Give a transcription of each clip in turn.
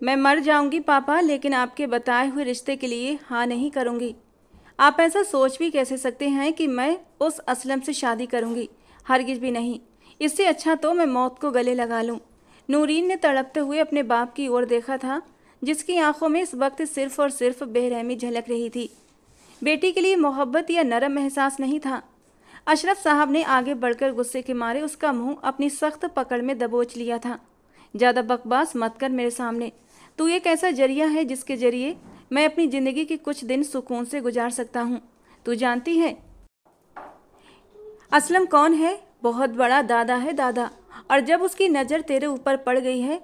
मैं मर जाऊंगी पापा, लेकिन आपके बताए हुए रिश्ते के लिए हाँ नहीं करूंगी। आप ऐसा सोच भी कैसे सकते हैं कि मैं उस असलम से शादी करूंगी? हरगिज भी नहीं। इससे अच्छा तो मैं मौत को गले लगा लूं। नूरीन ने तड़पते हुए अपने बाप की ओर देखा था, जिसकी आंखों में इस वक्त सिर्फ और सिर्फ बेरहमी झलक रही थी। बेटी के लिए मोहब्बत या नरम एहसास नहीं था। अशरफ साहब ने आगे बढ़कर गुस्से के मारे उसका मुंह अपनी सख्त पकड़ में दबोच लिया था। ज़्यादा बकवास मत कर मेरे सामने। तू एक ऐसा जरिया है जिसके जरिए मैं अपनी ज़िंदगी के कुछ दिन सुकून से गुजार सकता हूँ। तू जानती है असलम कौन है? बहुत बड़ा दादा है, दादा। और जब उसकी नज़र तेरे ऊपर पड़ गई है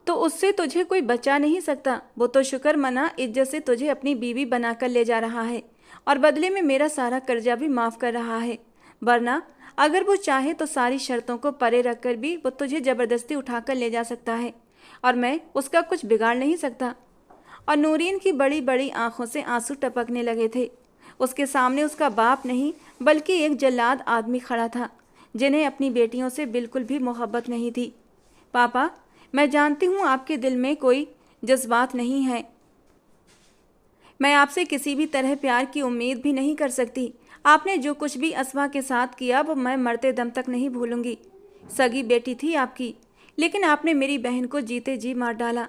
तो उससे तुझे कोई बचा नहीं सकता। वो तो शुक्र मना इज्जत से तुझे अपनी बीवी बनाकर ले जा रहा है और बदले में मेरा सारा कर्जा भी माफ़ कर रहा है। वरना अगर वो चाहे तो सारी शर्तों को परे रखकर भी वो तुझे ज़बरदस्ती उठाकर ले जा सकता है और मैं उसका कुछ बिगाड़ नहीं सकता। और नूरीन की बड़ी बड़ी आंखों से आंसू टपकने लगे थे। उसके सामने उसका बाप नहीं बल्कि एक जल्लाद आदमी खड़ा था, जिन्हें अपनी बेटियों से बिल्कुल भी मोहब्बत नहीं थी। पापा, मैं जानती हूँ आपके दिल में कोई जज्बात नहीं है। मैं आपसे किसी भी तरह प्यार की उम्मीद भी नहीं कर सकती। आपने जो कुछ भी असमा के साथ किया वो मैं मरते दम तक नहीं भूलूंगी। सगी बेटी थी आपकी, लेकिन आपने मेरी बहन को जीते जी मार डाला।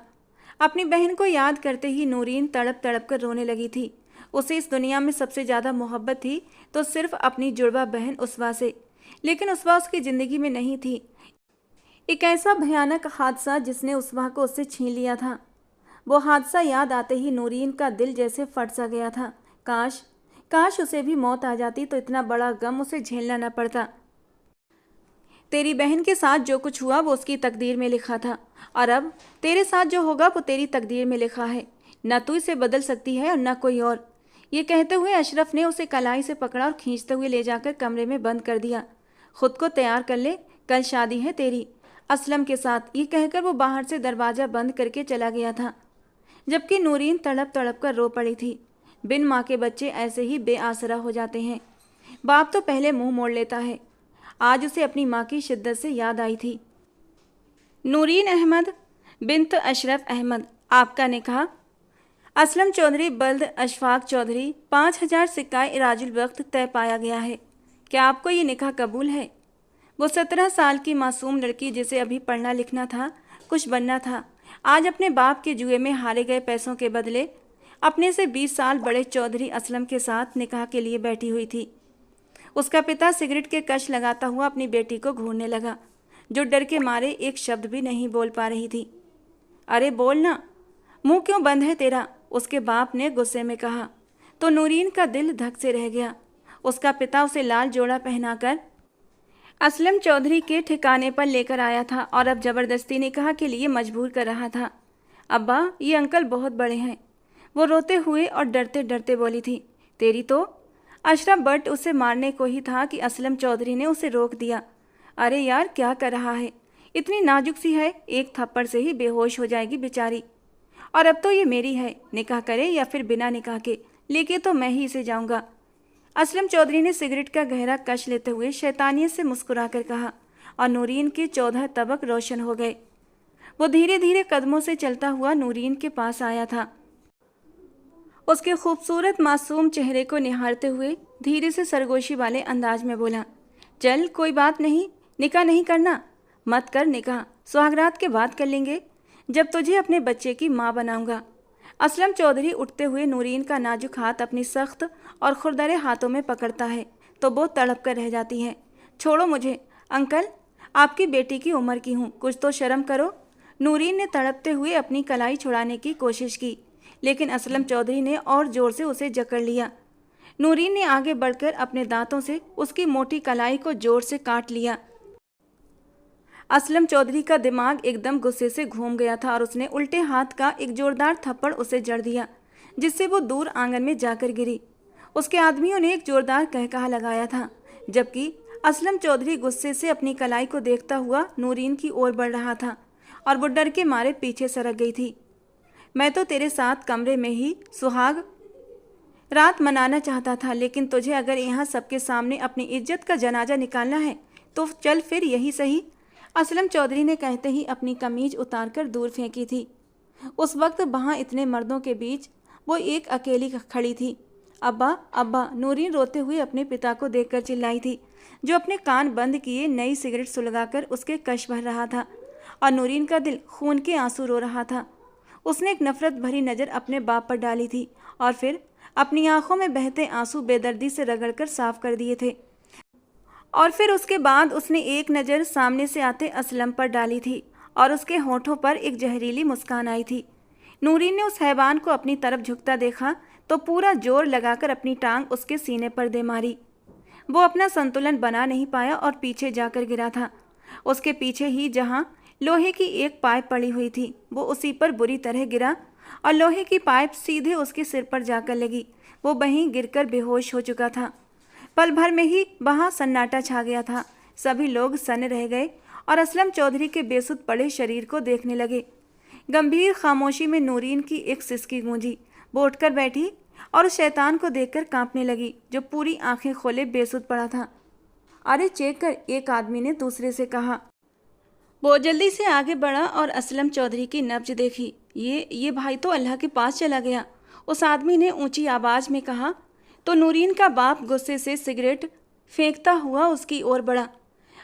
अपनी बहन को याद करते ही नूरीन तड़प तड़प कर रोने लगी थी। उसे इस दुनिया में सबसे ज़्यादा मोहब्बत थी तो सिर्फ अपनी जुड़वा बहन उसवा से, लेकिन उसवा उसकी ज़िंदगी में नहीं थी। एक ऐसा भयानक हादसा जिसने उसवा को उससे छीन लिया था। वो हादसा याद आते ही नूरीन का दिल जैसे फट सा गया था। काश काश उसे भी मौत आ जाती तो इतना बड़ा गम उसे झेलना न पड़ता। तेरी बहन के साथ जो कुछ हुआ वो उसकी तकदीर में लिखा था, और अब तेरे साथ जो होगा वो तेरी तकदीर में लिखा है। न तू इसे बदल सकती है और न कोई और। ये कहते हुए अशरफ ने उसे कलाई से पकड़ा और खींचते हुए ले जाकर कमरे में बंद कर दिया। खुद को तैयार कर ले, कल शादी है तेरी असलम के साथ। ये कहकर वो बाहर से दरवाज़ा बंद करके चला गया था, जबकि नूरीन तड़प तड़प कर रो पड़ी थी। बिन माँ के बच्चे ऐसे ही बेआसरा हो जाते हैं। बाप तो पहले मुंह मोड़ लेता है। आज उसे अपनी माँ की शिद्दत से याद आई थी। नूरीन अहमद बिन्त अशरफ अहमद, आपका निकाह असलम चौधरी बल्द अशफाक चौधरी 5,000 सिक्का राजुल वक्त तय पाया गया है। क्या आपको ये निकाह कबूल है? वो 17 साल की मासूम लड़की जिसे अभी पढ़ना लिखना था, कुछ बनना था, आज अपने बाप के जुए में हारे गए पैसों के बदले अपने से 20 साल बड़े चौधरी असलम के साथ निकाह के लिए बैठी हुई थी। उसका पिता सिगरेट के कश लगाता हुआ अपनी बेटी को घूरने लगा, जो डर के मारे एक शब्द भी नहीं बोल पा रही थी। अरे बोल ना, मुंह क्यों बंद है तेरा? उसके बाप ने गुस्से में कहा। तो नूरीन का दिल धक से रह गया। उसका पिता उसे लाल जोड़ा पहनाकर असलम चौधरी के ठिकाने पर लेकर आया था और अब जबरदस्ती निकाह के लिए मजबूर कर रहा था। अब्बा, ये अंकल बहुत बड़े हैं, वो रोते हुए और डरते डरते बोली थी। तेरी तो अशरफ बट उसे मारने को ही था कि असलम चौधरी ने उसे रोक दिया। अरे यार, क्या कर रहा है? इतनी नाजुक सी है, एक थप्पड़ से ही बेहोश हो जाएगी बेचारी। और अब तो ये मेरी है, निकाह करे या फिर बिना निकाह के, लेके तो मैं ही इसे जाऊंगा। असलम चौधरी ने सिगरेट का गहरा कश लेते हुए शैतानियत से मुस्कुराकर कहा, और नूरीन के 14 तबक रोशन हो गए। वो धीरे धीरे कदमों से चलता हुआ नूरीन के पास आया था। उसके खूबसूरत मासूम चेहरे को निहारते हुए धीरे से सरगोशी वाले अंदाज में बोला, चल कोई बात नहीं, निकाह नहीं करना? मत कर निकाह, सुहागरात के बाद कर लेंगे, जब तुझे अपने बच्चे की माँ बनाऊंगा। असलम चौधरी उठते हुए नूरीन का नाजुक हाथ अपनी सख्त और खुरदरे हाथों में पकड़ता है तो वो तड़प कर रह जाती है। छोड़ो मुझे अंकल, आपकी बेटी की उम्र की हूँ, कुछ तो शर्म करो। नूरीन ने तड़पते हुए अपनी कलाई छुड़ाने की कोशिश की, लेकिन असलम चौधरी ने और ज़ोर से उसे जकड़ लिया। नूरीन ने आगे बढ़कर अपने दांतों से उसकी मोटी कलाई को जोर से काट लिया। असलम चौधरी का दिमाग एकदम गुस्से से घूम गया था और उसने उल्टे हाथ का एक जोरदार थप्पड़ उसे जड़ दिया, जिससे वो दूर आंगन में जाकर गिरी। उसके आदमियों ने एक जोरदार कहकहा लगाया था, जबकि असलम चौधरी गुस्से से अपनी कलाई को देखता हुआ नूरीन की ओर बढ़ रहा था और वो डर के मारे पीछे सरक गई थी। मैं तो तेरे साथ कमरे में ही सुहाग रात मनाना चाहता था, लेकिन तुझे अगर यहाँ सबके सामने अपनी इज्जत का जनाजा निकालना है तो चल फिर यही सही। असलम चौधरी ने कहते ही अपनी कमीज उतारकर दूर फेंकी थी। उस वक्त वहाँ इतने मर्दों के बीच वो एक अकेली खड़ी थी। अब्बा अब्बा, नूरीन रोते हुए अपने पिता को देखकर चिल्लाई थी, जो अपने कान बंद किए नई सिगरेट सुलगाकर उसके कश भर रहा था, और नूरीन का दिल खून के आंसू रो रहा था। उसने एक नफरत भरी नज़र अपने बाप पर डाली थी और फिर अपनी आंखों में बहते आंसू बेदर्दी से रगड़कर साफ कर दिए थे। और फिर उसके बाद उसने एक नज़र सामने से आते असलम पर डाली थी और उसके होठों पर एक जहरीली मुस्कान आई थी। नूरीन ने उस हैवान को अपनी तरफ झुकता देखा तो पूरा जोर लगाकर अपनी टांग उसके सीने पर दे मारी। वो अपना संतुलन बना नहीं पाया और पीछे जाकर गिरा था। उसके पीछे ही जहाँ लोहे की एक पाइप पड़ी हुई थी, वो उसी पर बुरी तरह गिरा और लोहे की पाइप सीधे उसके सिर पर जाकर लगी। वो वहीं गिरकर बेहोश हो चुका था। पल भर में ही वहाँ सन्नाटा छा गया था। सभी लोग सन्न रह गए और असलम चौधरी के बेसुध पड़े शरीर को देखने लगे। गंभीर खामोशी में नूरीन की एक सिसकी गूंजी। वो उठकर बैठी और उस शैतान को देखकर कांपने लगी, जो पूरी आंखें खोले बेसुध पड़ा था। अरे चेक कर, एक आदमी ने दूसरे से कहा। वो जल्दी से आगे बढ़ा और असलम चौधरी की नब्ज देखी। ये भाई तो अल्लाह के पास चला गया, उस आदमी ने ऊंची आवाज़ में कहा। तो नूरीन का बाप गुस्से से सिगरेट फेंकता हुआ उसकी ओर बढ़ा।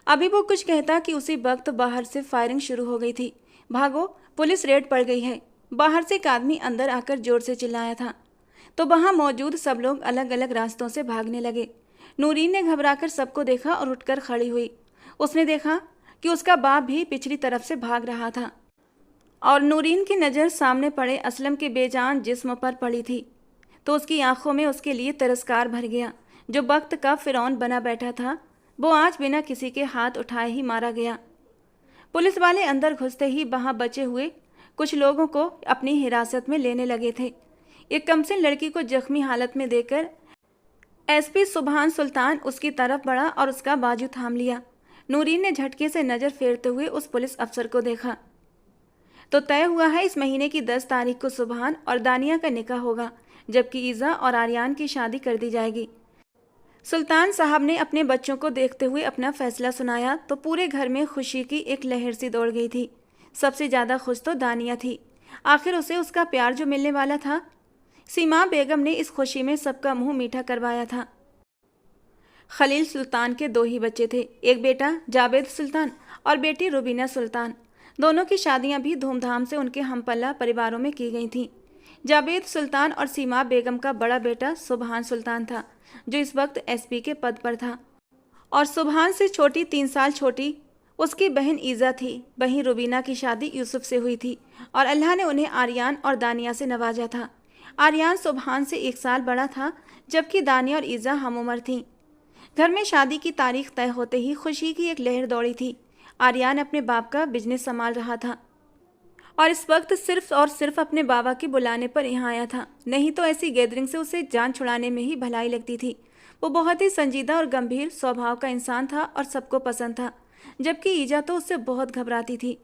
अभी वो कुछ कहता कि उसी वक्त बाहर से फायरिंग शुरू हो गई थी। भागो, पुलिस रेड पड़ गई है, बाहर से एक आदमी अंदर आकर जोर से चिल्लाया था। तो वहाँ मौजूद सब लोग अलग अलग रास्तों से भागने लगे। नूरीन ने घबराकर सबको देखा और उठकर खड़ी हुई। उसने देखा कि उसका बाप भी पिछली तरफ से भाग रहा था और नूरीन की नज़र सामने पड़े असलम के बेजान जिस्म पर पड़ी थी। तो उसकी आंखों में उसके लिए तिरस्कार भर गया। जो वक्त का फिरौन बना बैठा था, वो आज बिना किसी के हाथ उठाए ही मारा गया। पुलिस वाले अंदर घुसते ही वहाँ बचे हुए कुछ लोगों को अपनी हिरासत में लेने लगे थे। एक कमसिन लड़की को जख्मी हालत में देखकर एसपी सुभान सुल्तान उसकी तरफ बढ़ा और उसका बाजू थाम लिया। नूरीन ने झटके से नज़र फेरते हुए उस पुलिस अफसर को देखा। तो तय हुआ है इस महीने की 10 तारीख को सुभान और दानिया का निकाह होगा, जबकि ईज़ा और आर्यान की शादी कर दी जाएगी। सुल्तान साहब ने अपने बच्चों को देखते हुए अपना फैसला सुनाया तो पूरे घर में खुशी की एक लहर सी दौड़ गई थी। सबसे ज़्यादा खुश तो दानिया थी। आखिर उसे उसका प्यार जो मिलने वाला था। सीमा बेगम ने इस खुशी में सबका मुंह मीठा करवाया था। खलील सुल्तान के 2 ही बच्चे थे, एक बेटा जावेद सुल्तान और बेटी रुबीना सुल्तान। दोनों की शादियां भी धूमधाम से उनके हमपल्ला परिवारों में की गई थीं। जावेद सुल्तान और सीमा बेगम का बड़ा बेटा सुभान सुल्तान था, जो इस वक्त एसपी के पद पर था, और सुभान से छोटी 3 साल छोटी उसकी बहन ईज़ा थी। वहीं रुबीना की शादी यूसुफ से हुई थी और अल्लाह ने उन्हें आर्यान और दानिया से नवाजा था। आर्यान सुभान से 1 साल बड़ा था, जबकि दानिया और ईज़ा हम उम्र थीं। घर में शादी की तारीख तय होते ही खुशी की एक लहर दौड़ी थी। आर्यान अपने बाप का बिजनेस संभाल रहा था और इस वक्त सिर्फ और सिर्फ अपने बाबा के बुलाने पर यहाँ आया था, नहीं तो ऐसी गैदरिंग से उसे जान छुड़ाने में ही भलाई लगती थी। वो बहुत ही संजीदा और गंभीर स्वभाव का इंसान था और सबको पसंद था, जबकि ईजा तो उससे बहुत घबराती थी।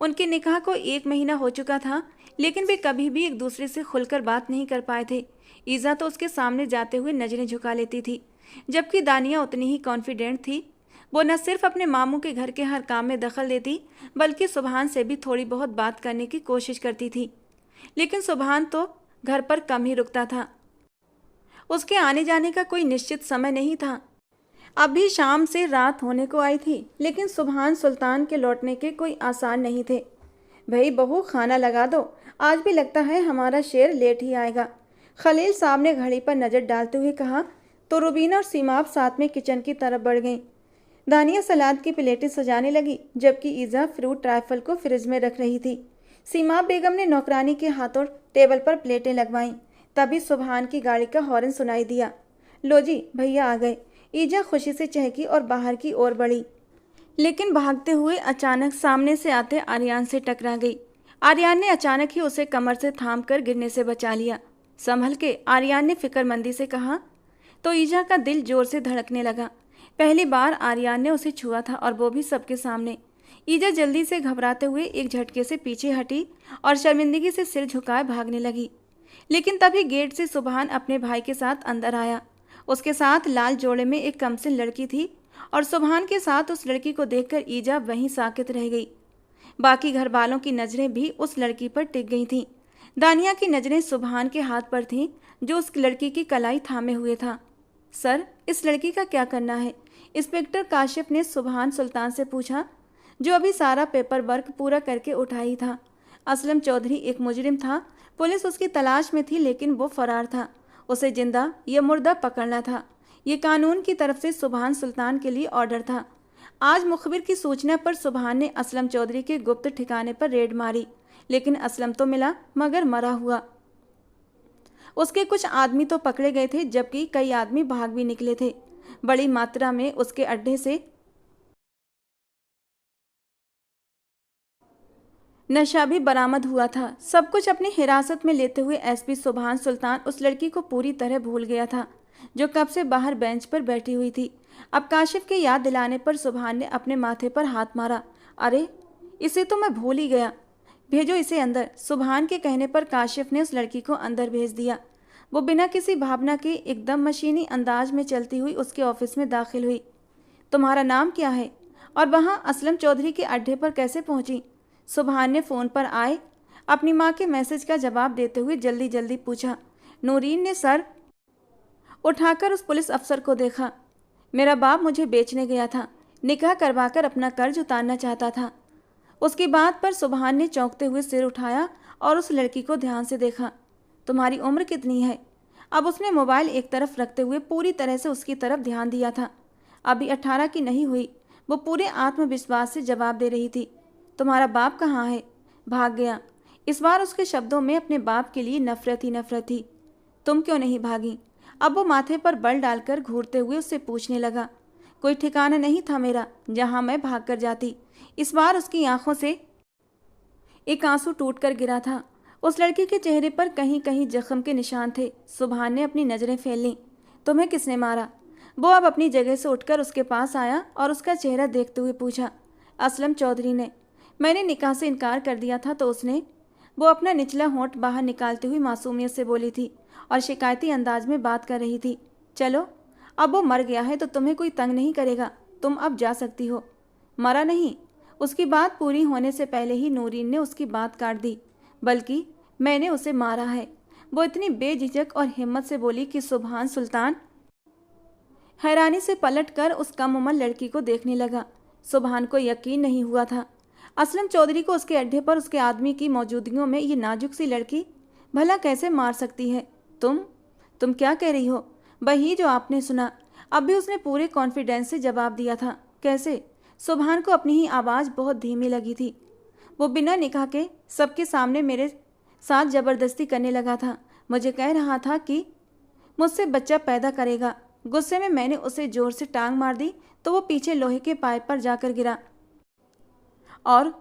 उनके निकाह को 1 महीना हो चुका था, लेकिन वे कभी भी एक दूसरे से खुलकर बात नहीं कर पाए थे। ईजा तो उसके सामने जाते हुए नजरें झुका लेती थी, जबकि दानिया उतनी ही कॉन्फिडेंट थी। वो न सिर्फ अपने मामू के घर के हर काम में दखल देती, बल्कि सुभान से भी थोड़ी बहुत बात करने की कोशिश करती थी। लेकिन सुभान तो घर पर कम ही रुकता था। उसके आने जाने का कोई निश्चित समय नहीं था। अभी शाम से रात होने को आई थी, लेकिन सुभान सुल्तान के लौटने के कोई आसार नहीं थे। भाई बहू, खाना लगा दो, आज भी लगता है हमारा शेर लेट ही आएगा। खलील साहब ने घड़ी पर नज़र डालते हुए कहा। तो रुबीना और सीमाब साथ में किचन की तरफ बढ़ गईं। दानिया सलाद की प्लेटें सजाने लगी, जबकि ईज़ा फ्रूट ट्राइफल को फ्रिज में रख रही थी। सीमा बेगम ने नौकरानी के हाथों टेबल पर प्लेटें लगवाईं। तभी सुभान की गाड़ी का हॉर्न सुनाई दिया। लो जी, भैया आ गए। ईजा खुशी से चहकी और बाहर की ओर बढ़ी, लेकिन भागते हुए अचानक सामने से आते आर्यान से टकरा गई। आर्यान ने अचानक ही उसे कमर से थाम कर गिरने से बचा लिया। संभल के, आर्यान ने फिक्रमंदी से कहा। तो ईजा का दिल जोर से धड़कने लगा। पहली बार आर्यान ने उसे छुआ था, और वो भी सबके सामने। ईजा जल्दी से घबराते हुए एक झटके से पीछे हटी और शर्मिंदगी से सिर झुकाए भागने लगी। लेकिन तभी गेट से सुभान अपने भाई के साथ अंदर आया। उसके साथ लाल जोड़े में एक कमसिन लड़की थी और सुभान के साथ उस लड़की को देखकर ईजा वहीं साकित रह गई। बाकी घर वालों की नज़रें भी उस लड़की पर टिक गई थीं। दानिया की नज़रें सुभान के हाथ पर थीं, जो उस लड़की की कलाई थामे हुए था। सर, इस लड़की का क्या करना है? इंस्पेक्टर काशिफ ने सुभान सुल्तान से पूछा, जो अभी सारा पेपर वर्क पूरा करके उठा ही था। असलम चौधरी एक मुजरिम था। पुलिस उसकी तलाश में थी, लेकिन वो फरार था। उसे जिंदा या मुर्दा पकड़ना था। ये कानून की तरफ से सुभान सुल्तान के लिए ऑर्डर था। आज मुखबिर की सूचना पर सुभान ने असलम चौधरी के गुप्त ठिकाने पर रेड मारी, लेकिन असलम तो मिला मगर मरा हुआ। उसके कुछ आदमी तो पकड़े गए थे, जबकि कई आदमी भाग भी निकले थे। बड़ी मात्रा में उसके अड्डे से नशा भी बरामद हुआ था। सब कुछ अपनी हिरासत में लेते हुए एसपी सुभान सुल्तान उस लड़की को पूरी तरह भूल गया था, जो कब से बाहर बेंच पर बैठी हुई थी। अब काशिफ के याद दिलाने पर सुभान ने अपने माथे पर हाथ मारा। अरे, इसे तो मैं भूल ही गया। भेजो इसे अंदर। सुभान के कहने पर काशिफ ने उस लड़की को अंदर भेज दिया। वो बिना किसी भावना के एकदम मशीनी अंदाज में चलती हुई उसके ऑफिस में दाखिल हुई। तुम्हारा नाम क्या है और वहाँ असलम चौधरी के अड्डे पर कैसे पहुंची? सुभान ने फ़ोन पर आए अपनी माँ के मैसेज का जवाब देते हुए जल्दी जल्दी पूछा। नूरीन ने सर उठाकर उस पुलिस अफसर को देखा। मेरा बाप मुझे बेचने गया था, निकाह करवाकर अपना कर्ज उतारना चाहता था। उसकी बात पर सुभान ने चौंकते हुए सिर उठाया और उस लड़की को ध्यान से देखा। तुम्हारी उम्र कितनी है? अब उसने मोबाइल एक तरफ रखते हुए पूरी तरह से उसकी तरफ ध्यान दिया था। अभी 18 की नहीं हुई। वो पूरे आत्मविश्वास से जवाब दे रही थी। तुम्हारा बाप कहाँ है? भाग गया। इस बार उसके शब्दों में अपने बाप के लिए नफरत ही नफरत थी। तुम क्यों नहीं भागी? अब वो माथे पर बल डालकर घूरते हुए उससे पूछने लगा। कोई ठिकाना नहीं था मेरा जहाँ मैं भाग कर जाती। इस बार उसकी आंखों से एक आंसू टूट कर गिरा था। उस लड़की के चेहरे पर कहीं कहीं जख्म के निशान थे। सुभान ने अपनी नज़रें फैल लीं। तुम्हें किसने मारा? वो अब अपनी जगह से उठकर उसके पास आया और उसका चेहरा देखते हुए पूछा। असलम चौधरी ने। मैंने निकाह से इनकार कर दिया था तो उसने। वो अपना निचला होंठ बाहर निकालती हुई मासूमियत से बोली थी और शिकायती अंदाज में बात कर रही थी। चलो, अब वो मर गया है तो तुम्हें कोई तंग नहीं करेगा। तुम अब जा सकती हो। मरा नहीं। उसकी बात पूरी होने से पहले ही नूरीन ने उसकी बात काट दी। बल्कि मैंने उसे मारा है। वो इतनी बेझिझक और हिम्मत से बोली कि सुभान सुल्तान हैरानी से पलटकर उस कम उम्र लड़की को देखने लगा। सुभान को यकीन नहीं हुआ था। असलम चौधरी को उसके अड्डे पर उसके आदमी की मौजूदगी में ये नाजुक सी लड़की भला कैसे मार सकती है? तुम क्या कह रही हो? वही जो आपने सुना। अब भी उसने पूरे कॉन्फिडेंस से जवाब दिया था। कैसे? सुभान को अपनी ही आवाज़ बहुत धीमी लगी थी। वो बिना निकाह के सबके सामने मेरे साथ ज़बरदस्ती करने लगा था। मुझे कह रहा था कि मुझसे बच्चा पैदा करेगा। गुस्से में मैंने उसे जोर से टांग मार दी तो वो पीछे लोहे के पाइप पर जाकर गिरा। और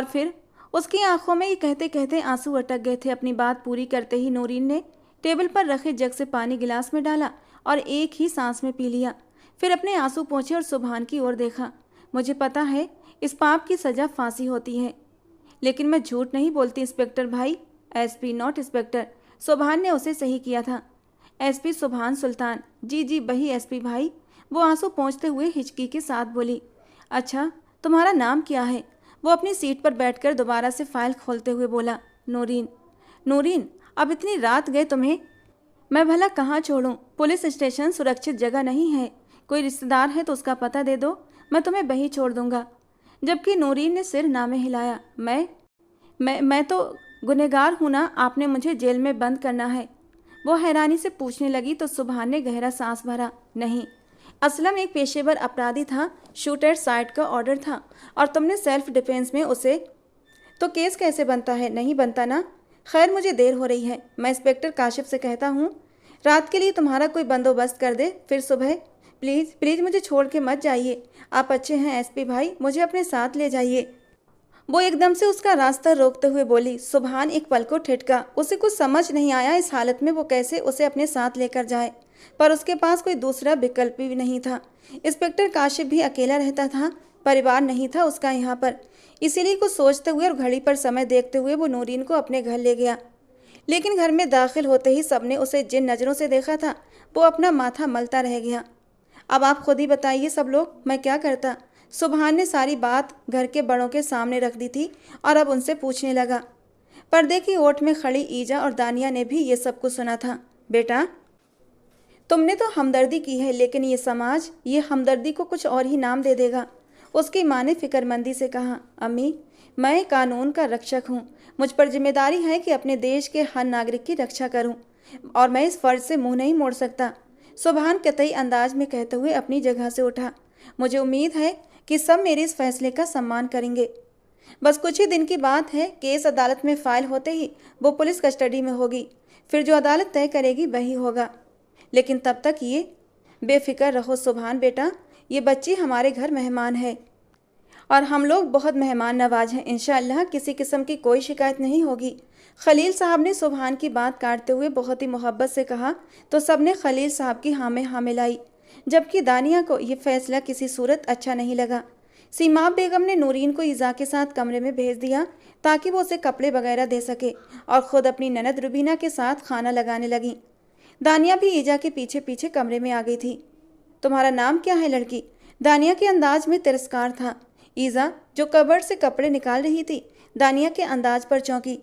फिर उसकी आंखों में ये कहते कहते आंसू अटक गए थे। अपनी बात पूरी करते ही नूरीन ने टेबल पर रखे जग से पानी गिलास में डाला और एक ही सांस में पी लिया। फिर अपने आंसू पोंछे और सुभान की ओर देखा। मुझे पता है इस पाप की सज़ा फांसी होती है, लेकिन मैं झूठ नहीं बोलती इंस्पेक्टर भाई। SP not inspector. सुभान ने उसे सही किया था। एसपी सुभान सुल्तान। जी जी वही एसपी भाई। वो आंसू पोंछते हुए हिचकी के साथ बोली। अच्छा, तुम्हारा नाम क्या है? वो अपनी सीट पर बैठकर दोबारा से फाइल खोलते हुए बोला। नूरीन। नूरीन, अब इतनी रात गए तुम्हें मैं भला कहाँ छोड़ूं? पुलिस स्टेशन सुरक्षित जगह नहीं है। कोई रिश्तेदार है तो उसका पता दे दो, मैं तुम्हें वहीं छोड़ दूंगा। जबकि नूरीन ने सिर नामे हिलाया। मैं तो गुनहगार हूँ ना? आपने मुझे जेल में बंद करना है? वो हैरानी से पूछने लगी तो सुभान ने गहरा सांस भरा। नहीं, असलम एक पेशेवर अपराधी था। शूट एट साइट का ऑर्डर था और तुमने सेल्फ डिफेंस में उसे। तो केस कैसे बनता है? नहीं बनता ना? खैर, मुझे देर हो रही है। मैं इंस्पेक्टर काशिफ से कहता हूँ रात के लिए तुम्हारा कोई बंदोबस्त कर दे, फिर सुबह। प्लीज़ प्लीज़ मुझे छोड़ के मत जाइए। आप अच्छे हैं एसपी भाई, मुझे अपने साथ ले जाइए। वो एकदम से उसका रास्ता रोकते हुए बोली। सुभान एक पल को ठिठका। उसे कुछ समझ नहीं आया इस हालत में वो कैसे उसे अपने साथ लेकर जाए, पर उसके पास कोई दूसरा विकल्प भी नहीं था। इंस्पेक्टर काशिफ भी अकेला रहता था, परिवार नहीं था उसका यहाँ पर। इसीलिए कुछ सोचते हुए और घड़ी पर समय देखते हुए वो नूरीन को अपने घर ले गया। लेकिन घर में दाखिल होते ही सबने उसे जिन नज़रों से देखा था वो अपना माथा मलता रह गया। अब आप खुद ही बताइए सब लोग, मैं क्या करता? सुभान ने सारी बात घर के बड़ों के सामने रख दी थी और अब उनसे पूछने लगा। पर्दे की ओट में खड़ी ईजा और दानिया ने भी ये सब कुछ सुना था। बेटा, तुमने तो हमदर्दी की है, लेकिन ये समाज ये हमदर्दी को कुछ और ही नाम दे देगा। उसकी माँ ने फिक्रमंदी से कहा। अम्मी, मैं कानून का रक्षक हूँ। मुझ पर जिम्मेदारी है कि अपने देश के हर नागरिक की रक्षा करूँ और मैं इस फर्ज से मुंह नहीं मोड़ सकता। सुभान कतई अंदाज में कहते हुए अपनी जगह से उठा। मुझे उम्मीद है कि सब मेरे इस फैसले का सम्मान करेंगे। बस कुछ ही दिन की बात है, केस अदालत में फाइल होते ही वो पुलिस कस्टडी में होगी। फिर जो अदालत तय करेगी वही होगा। लेकिन तब तक ये बेफिक्र रहो सुभान बेटा, ये बच्ची हमारे घर मेहमान है और हम लोग बहुत मेहमान नवाज हैं। इंशाअल्लाह किसी किस्म की कोई शिकायत नहीं होगी। खलील साहब ने सुभान की बात काटते हुए बहुत ही मोहब्बत से कहा तो सबने खलील साहब की हाँ में हाँ मिलाई, जबकि दानिया को यह फैसला किसी सूरत अच्छा नहीं लगा। सीमा बेगम ने नूरीन को ईजा के साथ कमरे में भेज दिया ताकि वो उसे कपड़े वगैरह दे सके और ख़ुद अपनी ननद रुबीना के साथ खाना लगाने लगी। दानिया भी ईजा के पीछे पीछे कमरे में आ गई थी। तुम्हारा नाम क्या है लड़की? दानिया के अंदाज में तिरस्कार था। ईजा, जो कबर्ड से कपड़े निकाल रही थी, दानिया के अंदाज पर चौंकी।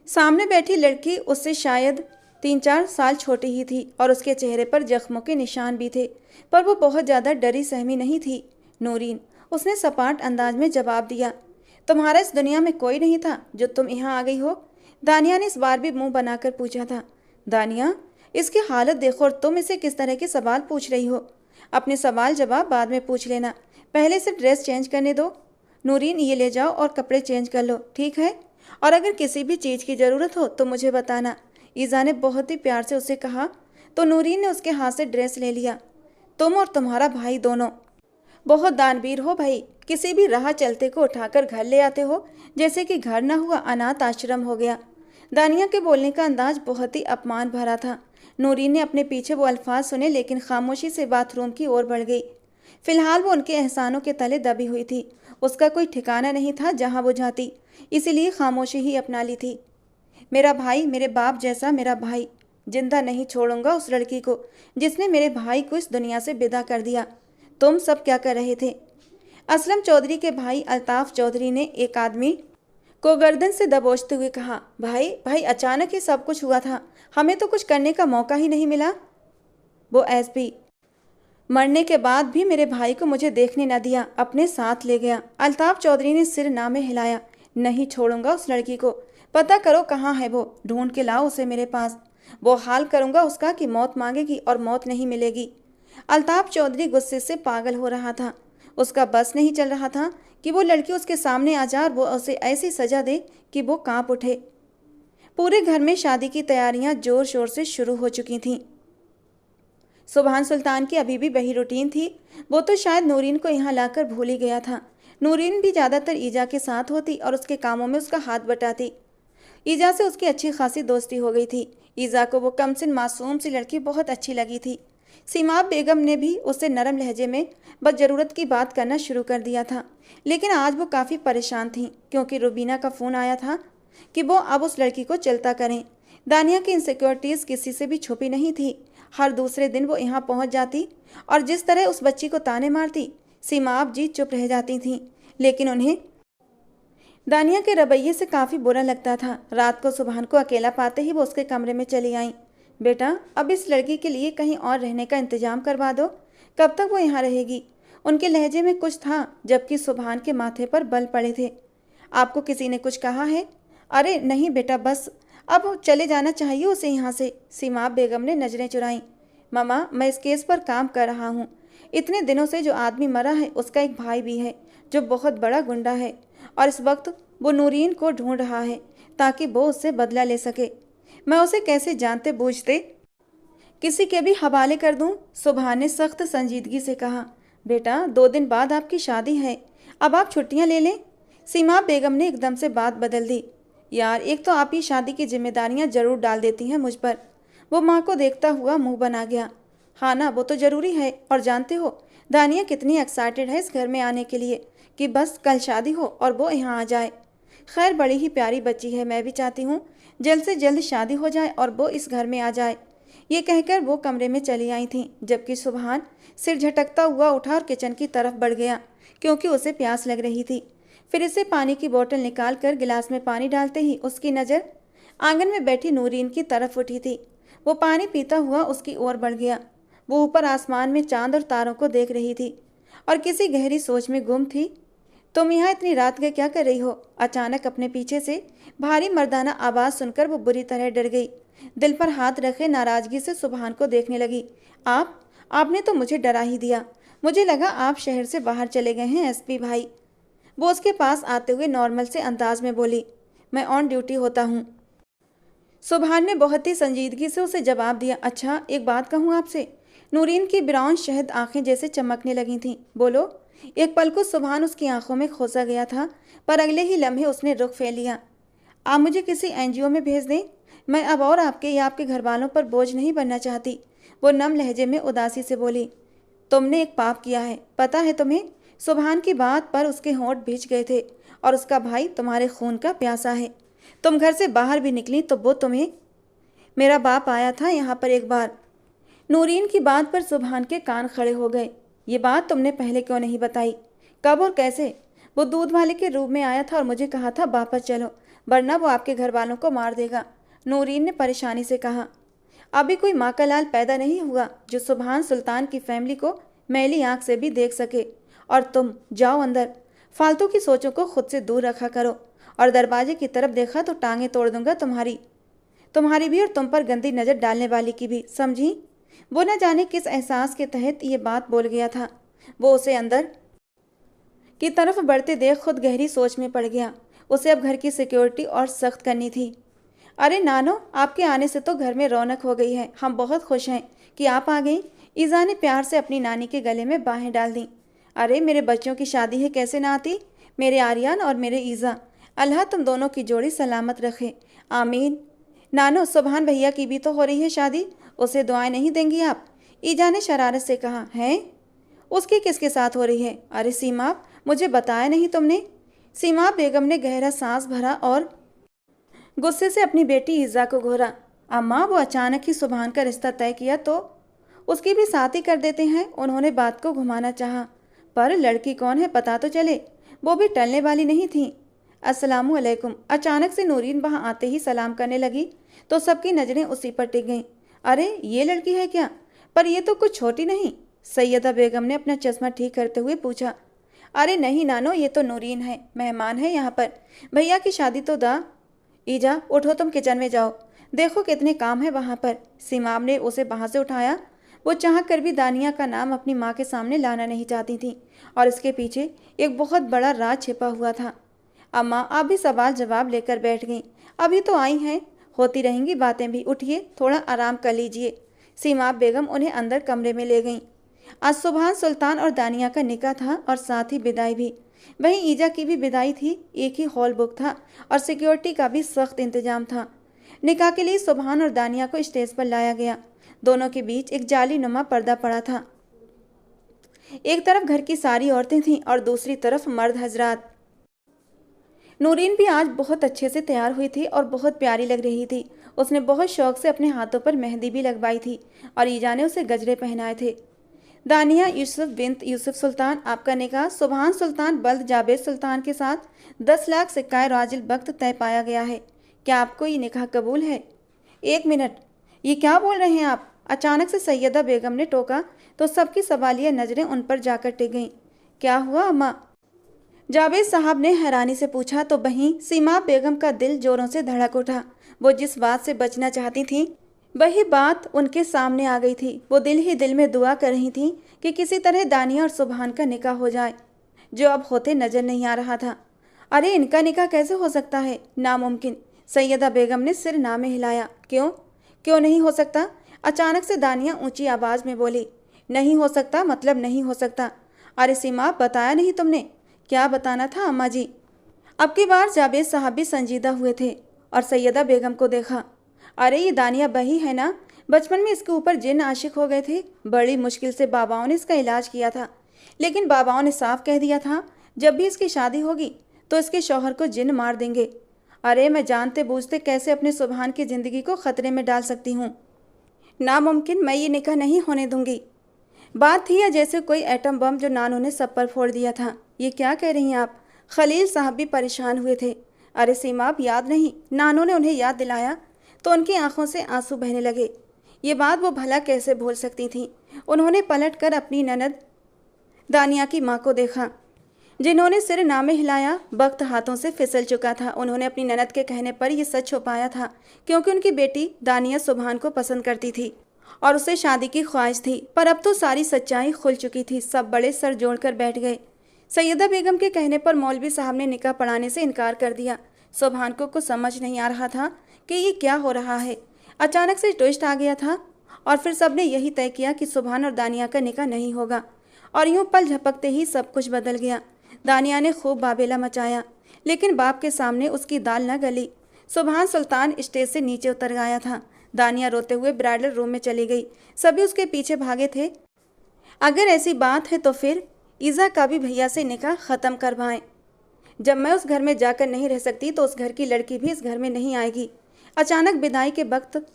सामने बैठी लड़की उससे शायद 3-4 साल छोटी ही थी और उसके चेहरे पर जख्मों के निशान भी थे, पर वो बहुत ज़्यादा डरी सहमी नहीं थी। नूरीन, उसने सपाट अंदाज में जवाब दिया। तुम्हारा इस दुनिया में कोई नहीं था जो तुम यहाँ आ गई हो? दानिया ने इस बार भी मुंह बनाकर पूछा था। दानिया, इसकी हालत देखो और तुम इसे किस तरह के सवाल पूछ रही हो? अपने सवाल जवाब बाद में पूछ लेना, पहले से ड्रेस चेंज करने दो। नूरीन, ये ले जाओ और कपड़े चेंज कर लो, ठीक है? और अगर किसी भी चीज़ की ज़रूरत हो तो मुझे बताना, ईजा ने बहुत ही प्यार से उसे कहा। तो नूरीन ने उसके हाथ से ड्रेस ले लिया। तुम और तुम्हारा भाई दोनों बहुत दानवीर हो भाई, किसी भी राह चलते को उठाकर घर ले आते हो, जैसे कि घर न हुआ अनाथ आश्रम हो गया। दानिया के बोलने का अंदाज बहुत ही अपमान भरा था। नूरीन ने अपने पीछे वो अल्फाज सुने, लेकिन खामोशी से बाथरूम की ओर बढ़ गई। फिलहाल वो उनके एहसानों के तले दबी हुई थी। उसका कोई ठिकाना नहीं था जहाँ वो जाती, इसीलिए खामोशी ही अपना ली थी। मेरा भाई, मेरे बाप जैसा मेरा भाई, जिंदा नहीं छोड़ूंगा उस लड़की को जिसने मेरे भाई को इस दुनिया से विदा कर दिया। तुम सब क्या कर रहे थे? असलम चौधरी के भाई अल्ताफ चौधरी ने एक आदमी को गर्दन से दबोचते हुए कहा। भाई भाई, अचानक ही सब कुछ हुआ था, हमें तो कुछ करने का मौका ही नहीं मिला। वो एसपी मरने के बाद भी मेरे भाई को मुझे देखने न दिया, अपने साथ ले गया। अल्ताफ चौधरी ने सिर ना में हिलाया। नहीं छोड़ूंगा उस लड़की को, पता करो कहाँ है वो, ढूंढ के लाओ उसे मेरे पास। वो हाल करूंगा उसका कि मौत मांगेगी और मौत नहीं मिलेगी। अल्ताफ चौधरी गुस्से से पागल हो रहा था। उसका बस नहीं चल रहा था कि वो लड़की उसके सामने आ जाए और वो उसे ऐसी सजा दे कि वो कांप उठे। पूरे घर में शादी की तैयारियां जोर शोर से शुरू हो चुकी थीं। सुभान सुल्तान की अभी भी वही रूटीन थी। वो तो शायद नूरीन को यहाँ लाकर भूल ही गया था। नूरीन भी ज़्यादातर ईजा के साथ होती और उसके कामों में उसका हाथ बटाती। ईजा से उसकी अच्छी खासी दोस्ती हो गई थी। ईजा को वो कमसिन मासूम सी लड़की बहुत अच्छी लगी थी। सीमा बेगम ने भी उससे नरम लहजे में बस ज़रूरत की बात करना शुरू कर दिया था। लेकिन आज वो काफ़ी परेशान थी क्योंकि रुबीना का फ़ोन आया था कि वो अब उस लड़की को चलता करें। दानिया की इनसिक्योरिटीज़ किसी से भी छुपी नहीं थी। हर दूसरे दिन वो यहाँ पहुँच जाती और जिस तरह उस बच्ची को ताने मारती, सीमाब जी चुप रह जाती थीं। लेकिन उन्हें दानिया के रवैये से काफ़ी बुरा लगता था। रात को सुभान को अकेला पाते ही वो उसके कमरे में चली आईं। बेटा, अब इस लड़की के लिए कहीं और रहने का इंतजाम करवा दो, कब तक वो यहाँ रहेगी? उनके लहजे में कुछ था, जबकि सुभान के माथे पर बल पड़े थे। आपको किसी ने कुछ कहा है? अरे नहीं बेटा, बस अब चले जाना चाहिए उसे यहाँ से। सीमा बेगम ने नज़रें चुराईं। मामा, मैं इस केस पर काम कर रहा हूँ। इतने दिनों से जो आदमी मरा है उसका एक भाई भी है जो बहुत बड़ा गुंडा है और इस वक्त वो नूरीन को ढूंढ रहा है ताकि वो उससे बदला ले सके। मैं उसे कैसे जानते बूझते किसी के भी हवाले कर दूं? सुभान ने सख्त संजीदगी से कहा। बेटा, 2 दिन बाद आपकी शादी है, अब आप छुट्टियां ले लें। सीमा बेगम ने एकदम से बात बदल दी। यार, एक तो आप ही शादी की जिम्मेदारियां जरूर डाल देती हैं मुझ पर। वो माँ को देखता हुआ मुंह बना गया। हाँ ना, वो तो ज़रूरी है। और जानते हो दानिया कितनी एक्साइटेड है इस घर में आने के लिए कि बस कल शादी हो और वो यहाँ आ जाए। खैर, बड़ी ही प्यारी बच्ची है, मैं भी चाहती हूँ जल्द से जल्द शादी हो जाए और वो इस घर में आ जाए। ये कहकर वो कमरे में चली आई थी, जबकि सुभान सिर झटकता हुआ उठा और किचन की तरफ बढ़ गया। क्योंकि उसे प्यास लग रही थी। फिर से पानी की बोतल निकाल कर गिलास में पानी डालते ही उसकी नज़र आंगन में बैठी नूरीन की तरफ उठी थी। वो पानी पीता हुआ उसकी ओर बढ़ गया। वो ऊपर आसमान में चांद और तारों को देख रही थी और किसी गहरी सोच में गुम थी। तुम यहाँ इतनी रात के क्या कर रही हो? अचानक अपने पीछे से भारी मर्दाना आवाज़ सुनकर वो बुरी तरह डर गई। दिल पर हाथ रखे नाराजगी से सुभान को देखने लगी। आपने तो मुझे डरा ही दिया। मुझे लगा आप शहर से बाहर चले गए हैं एसपी भाई। वो उसके पास आते हुए नॉर्मल से अंदाज में बोली, मैं ऑन ड्यूटी होता हूँ। सुभान ने बहुत ही संजीदगी से उसे जवाब दिया, अच्छा एक बात कहूँ आपसे? नूरीन की ब्राउन शहद आंखें जैसे चमकने लगी थीं। बोलो। एक पल को सुभान उसकी आंखों में खोसा गया था, पर अगले ही लम्हे उसने रुख फेर लिया। आप मुझे किसी एनजीओ में भेज दें। मैं अब और आपके या आपके घर वालों पर बोझ नहीं बनना चाहती। वो नम लहजे में उदासी से बोली, तुमने एक पाप किया है, पता है तुम्हें? सुभान की बात पर उसके होंठ भींच गए थे। और उसका भाई तुम्हारे खून का प्यासा है। तुम घर से बाहर भी निकली तो वो तुम्हें, मेरा बाप आया था यहाँ पर एक बार। नूरीन की बात पर सुभान के कान खड़े हो गए। ये बात तुमने पहले क्यों नहीं बताई? कब और कैसे? वो दूध वाले के रूप में आया था और मुझे कहा था वापस चलो, वरना वो आपके घर वालों को मार देगा। नूरीन ने परेशानी से कहा, अभी कोई माँ का लाल पैदा नहीं हुआ जो सुभान सुल्तान की फैमिली को मैली आंख से भी देख सके। और तुम जाओ अंदर, फालतू की सोचों को खुद से दूर रखा करो। और दरवाजे की तरफ देखा तो टांगें तोड़ दूंगा तुम्हारी भी और तुम पर गंदी नज़र डालने वाली की भी, समझी? वो न जाने किस एहसास के तहत ये बात बोल गया था। वो उसे अंदर की तरफ बढ़ते देख खुद गहरी सोच में पड़ गया। उसे अब घर की सिक्योरिटी और सख्त करनी थी। अरे नानो, आपके आने से तो घर में रौनक हो गई है। हम बहुत खुश हैं कि आप आ गई। ईज़ा ने प्यार से अपनी नानी के गले में बाहें डाल दी। अरे मेरे बच्चों की शादी है, कैसे ना आती? मेरे आर्यन और मेरे ईज़ा, अल्लाह तुम दोनों की जोड़ी सलामत रखे, आमीन। नानो, सुभान भैया की भी तो हो रही है शादी, उसे दुआएं नहीं देंगी आप? ईजा ने शरारत से कहा। हैं? उसकी किसके साथ हो रही है? अरे सीमा, मुझे बताया नहीं तुमने? सीमा बेगम ने गहरा सांस भरा और गुस्से से अपनी बेटी ईजा को घूरा। अम्मा, वो अचानक ही सुभान का रिश्ता तय किया तो उसकी भी साथ ही कर देते हैं। उन्होंने बात को घुमाना चाहा, पर लड़की कौन है पता तो चले। वो भी टलने वाली नहीं थी। अस्सलामु अलैकुम। अचानक से नूरीन वहाँ आते ही सलाम करने लगी तो सबकी नज़रें उसी पर टिक गईं। अरे ये लड़की है क्या? पर ये तो कुछ छोटी नहीं। सैयदा बेगम ने अपना चश्मा ठीक करते हुए पूछा। अरे नहीं नानो, ये तो नूरीन है, मेहमान है यहाँ पर। भैया की शादी तो ईजा, उठो, तुम किचन में जाओ, देखो कितने काम है वहाँ पर। सीमाब ने उसे वहाँ से उठाया। वो चाह कर भी दानिया का नाम अपनी माँ के सामने लाना नहीं चाहती थी और इसके पीछे एक बहुत बड़ा राज छिपा हुआ था। अम्मा, आप भी सवाल जवाब लेकर बैठ गईं। अभी तो आई हैं, होती रहेंगी बातें भी। उठिए, थोड़ा आराम कर लीजिए। सीमाब बेगम उन्हें अंदर कमरे में ले गईं। आज सुभान सुल्तान और दानिया का निकाह था और साथ ही विदाई भी। वहीं ईजा की भी विदाई थी। एक ही हॉल बुक था और सिक्योरिटी का भी सख्त इंतजाम था। निकाह के लिए सुभान और दानिया को स्टेज पर लाया गया। दोनों के बीच एक जाली नुमा पर्दा पड़ा था। एक तरफ घर की सारी औरतें थीं और दूसरी तरफ मर्द हजरात। नूरीन भी आज बहुत अच्छे से तैयार हुई थी और बहुत प्यारी लग रही थी। उसने बहुत शौक से अपने हाथों पर मेहंदी भी लगवाई थी और ईजा ने उसे गजरे पहनाए थे। दानिया यूसुफ बिन्त यूसुफ सुल्तान, आपका निकाह सुभान सुल्तान बल्द जावेद सुल्तान के साथ 10 लाख सिक्काए राजिल वक्त तय पाया गया है। क्या आपको ये निकाह कबूल है? एक मिनट, ये क्या बोल रहे हैं आप? अचानक से सैयदा बेगम ने टोका तो सबकी सवालिया नज़रें उन पर जाकर टिक गईं। क्या हुआ अम्मा? जावेद साहब ने हैरानी से पूछा तो वहीं सीमा बेगम का दिल जोरों से धड़क उठा। वो जिस बात से बचना चाहती थीं वही बात उनके सामने आ गई थी। वो दिल ही दिल में दुआ कर रही थीं कि किसी तरह दानिया और सुभान का निकाह हो जाए, जो अब होते नजर नहीं आ रहा था। अरे इनका निकाह कैसे हो सकता है? नामुमकिन। सैयदा बेगम ने सिर ना में हिलाया। क्यों? क्यों नहीं हो सकता? अचानक से दानिया ऊंची आवाज़ में बोली। नहीं हो सकता मतलब नहीं हो सकता। अरे सीमा, बताया नहीं तुमने? क्या बताना था अम्मा जी? अब की बार जावेद साहब भी संजीदा हुए थे और सैयदा बेगम को देखा। अरे ये दानिया बही है ना? बचपन में इसके ऊपर जिन आशिक हो गए थे। बड़ी मुश्किल से बाबाओं ने इसका इलाज किया था, लेकिन बाबाओं ने साफ कह दिया था जब भी इसकी शादी होगी तो इसके शौहर को जिन मार देंगे। अरे मैं जानते बूझते कैसे अपने सुभान की ज़िंदगी को ख़तरे में डाल सकती हूँ? नामुमकिन, मैं ये निकाह नहीं होने दूंगी। बात थी या जैसे कोई एटम बम जो नानू ने सब पर फोड़ दिया था। ये क्या कह रही हैं आप? खलील साहब भी परेशान हुए थे। अरे सीमा, आप याद नहीं? नानों ने उन्हें याद दिलाया तो उनकी आंखों से आंसू बहने लगे। ये बात वो भला कैसे भूल सकती थी? उन्होंने पलटकर अपनी ननद दानिया की माँ को देखा, जिन्होंने सिर नामे हिलाया। वक्त हाथों से फिसल चुका था। उन्होंने अपनी ननद के कहने पर यह सच छुपाया था, क्योंकि उनकी बेटी दानिया सुभान को पसंद करती थी और उसे शादी की ख्वाहिश थी। पर अब तो सारी सच्चाई खुल चुकी थी। सब बड़े सर जोड़कर बैठ गए। सैयदा बेगम के कहने पर मौलवी साहब ने निकाह पढ़ाने से इनकार कर दिया। सुभान को कुछ समझ नहीं आ रहा था कि ये क्या हो रहा है। अचानक से ट्विस्ट आ गया था और फिर सबने यही तय किया कि सुभान और दानिया का निकाह नहीं होगा। और यूं पल झपकते ही सब कुछ बदल गया। दानिया ने खूब बाबेला मचाया, लेकिन बाप के सामने उसकी दाल न गली। सुभान सुल्तान स्टेज से नीचे उतर गया था। दानिया रोते हुए ब्राइडल रूम में चली गई। सभी उसके पीछे भागे थे। अगर ऐसी बात है तो फिर ईज़ा का भी भैया से निकाह ख़त्म करवाएं। जब मैं उस घर में जाकर नहीं रह सकती तो उस घर की लड़की भी इस घर में नहीं आएगी। अचानक विदाई के वक्त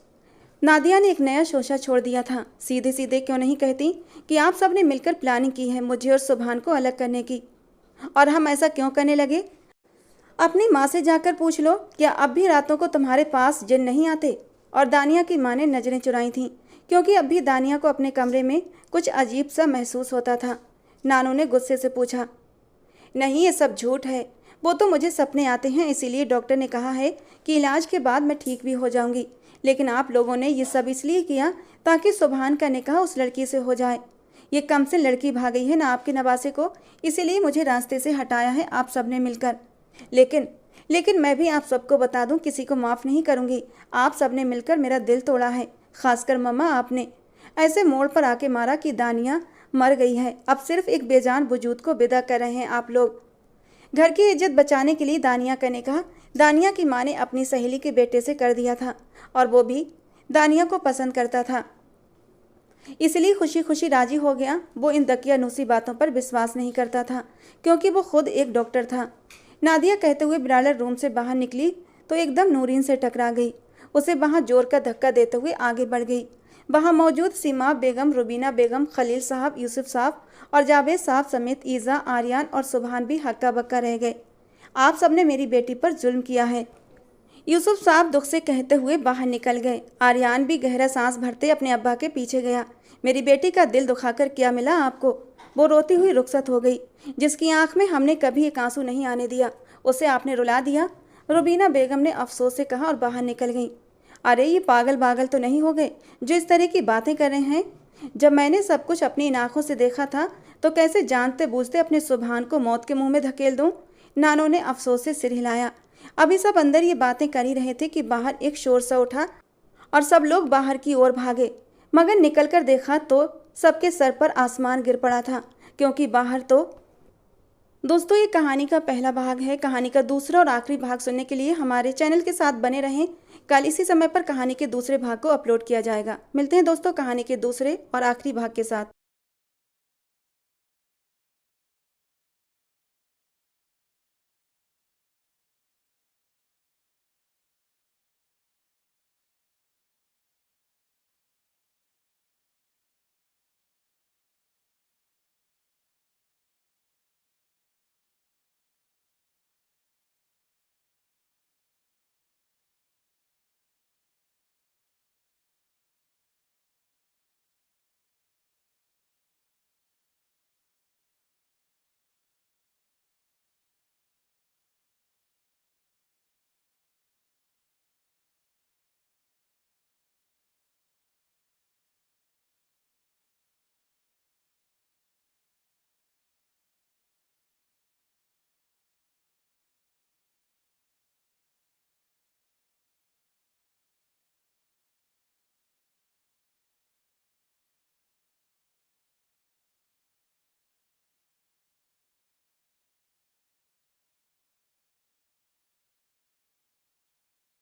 नादिया ने एक नया शोशा छोड़ दिया था। सीधे सीधे क्यों नहीं कहती कि आप सब ने मिलकर प्लानिंग की है मुझे और सुभान को अलग करने की? और हम ऐसा क्यों करने लगे? अपनी माँ से जाकर पूछ लो, क्या अब भी रातों को तुम्हारे पास जिन नहीं आते? और दानिया की माँ ने नज़रें चुराई थीं, क्योंकि अब भी दानिया को अपने कमरे में कुछ अजीब सा महसूस होता था। नानू ने गुस्से से पूछा, नहीं, ये सब झूठ है। वो तो मुझे सपने आते हैं, इसीलिए डॉक्टर ने कहा है कि इलाज के बाद मैं ठीक भी हो जाऊंगी। लेकिन आप लोगों ने ये सब इसलिए किया ताकि सुभान का निकाह उस लड़की से हो जाए। ये कम से लड़की भाग गई है ना आपके नवासे को, इसीलिए मुझे रास्ते से हटाया है आप सब ने मिलकर। लेकिन मैं भी आप सबको बता दूं, किसी को माफ़ नहीं करूंगी। आप सब ने मिलकर मेरा दिल तोड़ा है, खासकर मम्मा आपने। ऐसे मोड़ पर आके मारा कि दानिया मर गई है। अब सिर्फ एक बेजान वजूद को विदा कर रहे हैं आप लोग। घर की इज्जत बचाने के लिए दानिया का निकाह दानिया की माँ ने अपनी सहेली के बेटे से कर दिया था, और वो भी दानिया को पसंद करता था, इसलिए खुशी खुशी राजी हो गया। वो इन दकियानूसी बातों पर विश्वास नहीं करता था, क्योंकि वो खुद एक डॉक्टर था। नादिया कहते हुए ब्राइडल रूम से बाहर निकली तो एकदम नूरीन से टकरा गई। उसे वहाँ जोर का धक्का देते हुए आगे बढ़ गई। वहाँ मौजूद सीमा बेगम, रुबीना बेगम, खलील साहब, यूसुफ साहब और जावेद साहब समेत ईज़ा, आर्यान और सुभान भी हक्का बक्का रह गए। आप सब ने मेरी बेटी पर जुल्म किया है, यूसुफ साहब दुख से कहते हुए बाहर निकल गए। आर्यान भी गहरा सांस भरते अपने अब्बा के पीछे गया। मेरी बेटी का दिल दुखाकर क्या मिला आपको? वो रोती हुई रुखसत हो गई। जिसकी आंख में हमने कभी एक आंसू नहीं आने दिया, उसे आपने रुला दिया, रुबीना बेगम ने अफसोस से कहा और बाहर निकल गई। अरे ये पागल तो नहीं हो गए जो इस तरह की बातें कर रहे हैं? जब मैंने सब कुछ अपनी इन आंखों से देखा था तो कैसे जानते बूझते अपने सुभान को मौत के मुंह में धकेल दूं? नानों ने अफसोस से सिर हिलाया। अभी सब अंदर ये बातें कर ही रहे थे कि बाहर एक शोर सा उठा और सब लोग बाहर की ओर भागे। मगर निकलकर देखा तो सबके सर पर आसमान गिर पड़ा था, क्योंकि बाहर तो। दोस्तों, ये कहानी का पहला भाग है। कहानी का दूसरा और आखिरी भाग सुनने के लिए हमारे चैनल के साथ बने रहें। कल इसी समय पर कहानी के दूसरे भाग को अपलोड किया जाएगा। मिलते हैं दोस्तों कहानी के दूसरे और आखिरी भाग के साथ।